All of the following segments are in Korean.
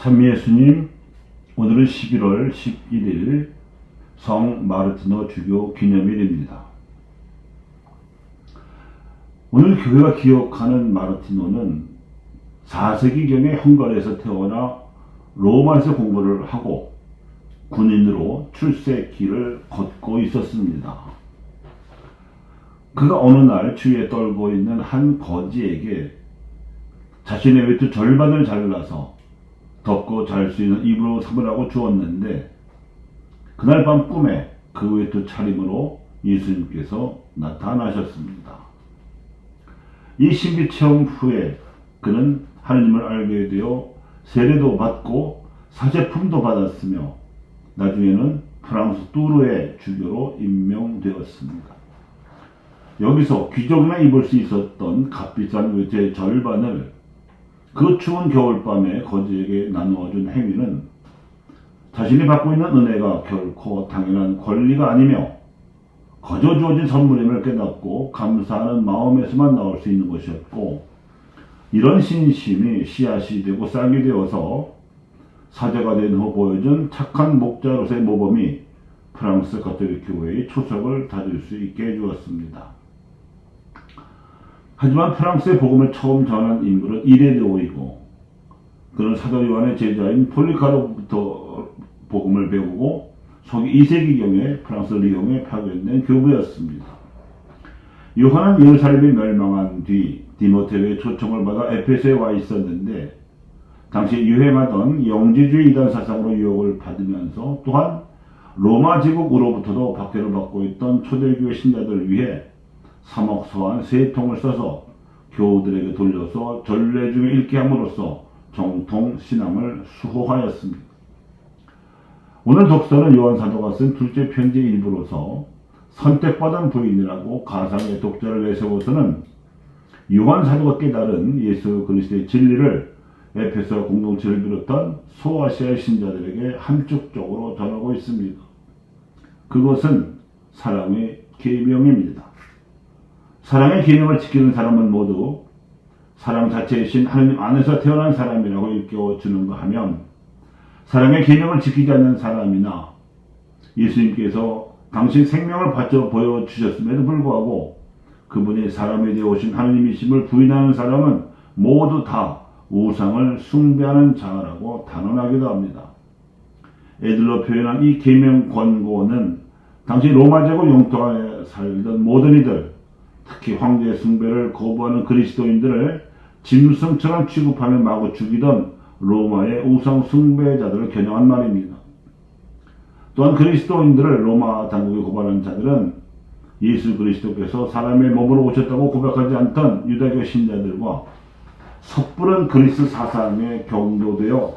참 예수님, 오늘은 11월 11일 성 마르티노 주교 기념일입니다. 오늘 교회가 기억하는 마르티노는 4세기경에 헝가리에서 태어나 로마에서 공부를 하고 군인으로 출세길을 걷고 있었습니다. 그가 어느 날 주위에 떨고 있는 한 거지에게 자신의 외투 절반을 잘라서 덮고 잘 수 있는 이불로 삼으라고 주었는데, 그날 밤 꿈에 그 외투 차림으로 예수님께서 나타나셨습니다. 이 신비 체험 후에 그는 하느님을 알게 되어 세례도 받고 사제품도 받았으며 나중에는 프랑스 뚜르의 주교로 임명되었습니다. 여기서 귀족이나 입을 수 있었던 값비싼 외투의 절반을 그 추운 겨울밤에 거지에게 나누어준 행위는 자신이 받고 있는 은혜가 결코 당연한 권리가 아니며 거저 주어진 선물임을 깨닫고 감사하는 마음에서만 나올 수 있는 것이었고, 이런 신심이 씨앗이 되고 싹이 되어서 사제가 된 후 보여준 착한 목자로서의 모범이 프랑스 가톨릭 교회의 초석을 다질 수 있게 해주었습니다. 하지만 프랑스의 복음을 처음 전한 인물은 이레네오이고, 그는 사도 요한의 제자인 폴리카로부터 복음을 배우고 서기 2세기경에 프랑스 리옹에 파견된 교부였습니다. 요한은 예루살렘이 멸망한 뒤 디모데의 초청을 받아 에페소에 와 있었는데, 당시 유행하던 영지주의 이단 사상으로 유혹을 받으면서 또한 로마 제국으로부터도 박해를 받고 있던 초대교회 신자들을 위해 3억 서한 3통을 써서 교우들에게 돌려서 전례 중에 읽게 함으로써 정통 신앙을 수호하였습니다. 오늘 독서는 요한 사도가 쓴 둘째 편지 일부로서 선택받은 부인이라고 가상의 독자를 내세워서는 요한 사도가 깨달은 예수 그리스도의 진리를 에페소 공동체를 비롯한 소아시아의 신자들에게 함축적으로 전하고 있습니다. 그것은 사랑의 계명입니다. 사랑의 계명을 지키는 사람은 모두 사랑 자체이신 하느님 안에서 태어난 사람이라고 일깨워주는가 하면, 사랑의 계명을 지키지 않는 사람이나 예수님께서 당신 생명을 바쳐 보여주셨음에도 불구하고 그분이 사람이 되어 오신 하느님이심을 부인하는 사람은 모두 다 우상을 숭배하는 자라고 단언하기도 합니다. 에들로 표현한 이 계명 권고는 당시 로마 제국 영토 안에 살던 모든 이들, 특히 황제 숭배를 거부하는 그리스도인들을 짐승처럼 취급하며 마구 죽이던 로마의 우상 숭배자들을 겨냥한 말입니다. 또한 그리스도인들을 로마 당국에 고발한 자들은 예수 그리스도께서 사람의 몸으로 오셨다고 고백하지 않던 유다교 신자들과 섣부른 그리스 사상에 경도되어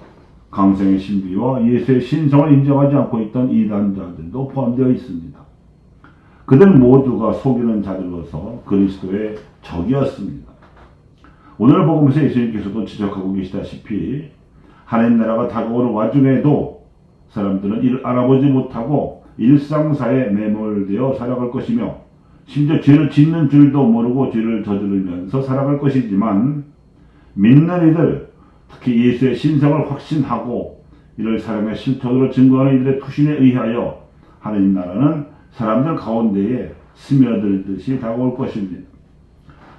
강생의 신비와 예수의 신성을 인정하지 않고 있던 이단자들도 포함되어 있습니다. 그들 모두가 속이는 자들로서 그리스도의 적이었습니다. 오늘 복음에서 예수님께서도 지적하고 계시다시피 하나님 나라가 다가오는 와중에도 사람들은 이를 알아보지 못하고 일상사에 매몰되어 살아갈 것이며, 심지어 죄를 짓는 줄도 모르고 죄를 저지르면서 살아갈 것이지만, 믿는 이들, 특히 예수의 신성을 확신하고 이를 사랑의 실천으로 증거하는 이들의 투신에 의하여 하나님 나라는 사람들 가운데에 스며들듯이 다가올 것입니다.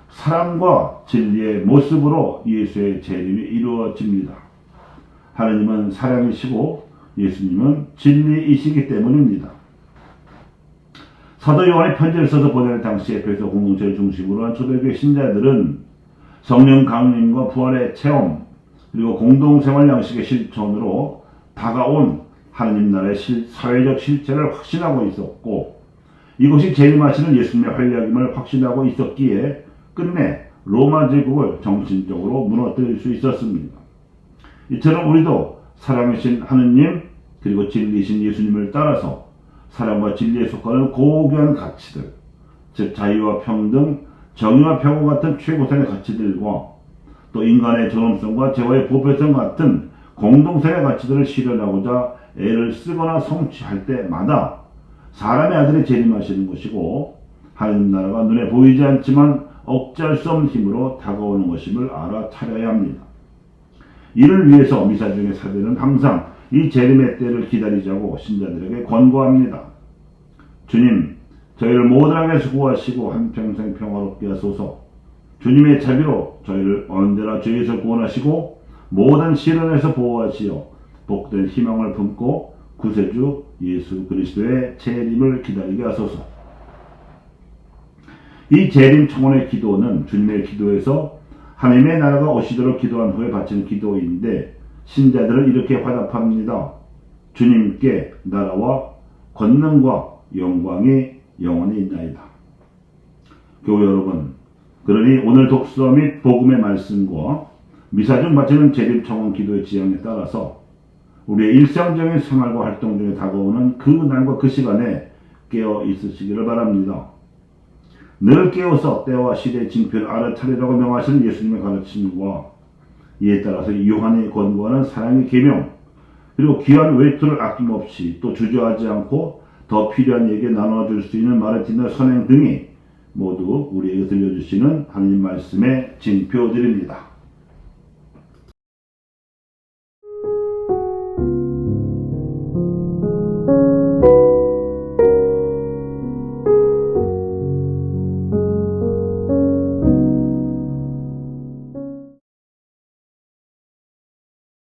사랑과 진리의 모습으로 예수의 재림이 이루어집니다. 하나님은 사랑이시고 예수님은 진리이시기 때문입니다. 사도 요한의 편지를 써서 보낼 당시 에페소 공동체를 중심으로 한 초대교회 신자들은 성령 강림과 부활의 체험, 그리고 공동생활 양식의 실천으로 다가온 하나님 나라의 사회적 실체를 확신하고 있었고, 이것이 재림하시는 예수님의 활약임을 확신하고 있었기에 끝내 로마 제국을 정신적으로 무너뜨릴 수 있었습니다. 이처럼 우리도 사랑이신 하느님 그리고 진리이신 예수님을 따라서 사랑과 진리에 속하는 고귀한 가치들, 즉 자유와 평등, 정의와 평화 같은 최고선의 가치들과 또 인간의 존엄성과 재화의 보편성 같은 공동선의 가치들을 실현하고자 애를 쓰거나 성취할 때마다 사람의 아들이 재림하시는 것이고, 하나님 나라가 눈에 보이지 않지만 억제할 수 없는 힘으로 다가오는 것임을 알아차려야 합니다. 이를 위해서 미사중의 사도는 항상 이 재림의 때를 기다리자고 신자들에게 권고합니다. 주님, 저희를 모든 악에서 구하시고 한평생 평화롭게 하소서. 주님의 자비로 저희를 언제나 죄에서 구원하시고 모든 시련에서 보호하시어 복된 희망을 품고 구세주 예수 그리스도의 재림을 기다리게 하소서. 이 재림 청혼의 기도는 주님의 기도에서 하나님의 나라가 오시도록 기도한 후에 바치는 기도인데 신자들은 이렇게 화답합니다. 주님께 나라와 권능과 영광이 영원히 있나이다. 교회 여러분, 그러니 오늘 독서 및 복음의 말씀과 미사중 바치는 재림 청혼 기도의 지향에 따라서 우리의 일상적인 생활과 활동 중에 다가오는 그 날과 그 시간에 깨어 있으시기를 바랍니다. 늘 깨어서 때와 시대의 징표를 알아차리라고 명하시는 예수님의 가르침과 이에 따라서 요한이 권고하는 사랑의 계명, 그리고 귀한 외투를 아낌없이 또 주저하지 않고 더 필요한 이에게 나눠줄 수 있는 마르틴의 선행 등이 모두 우리에게 들려주시는 하나님 말씀의 징표들입니다.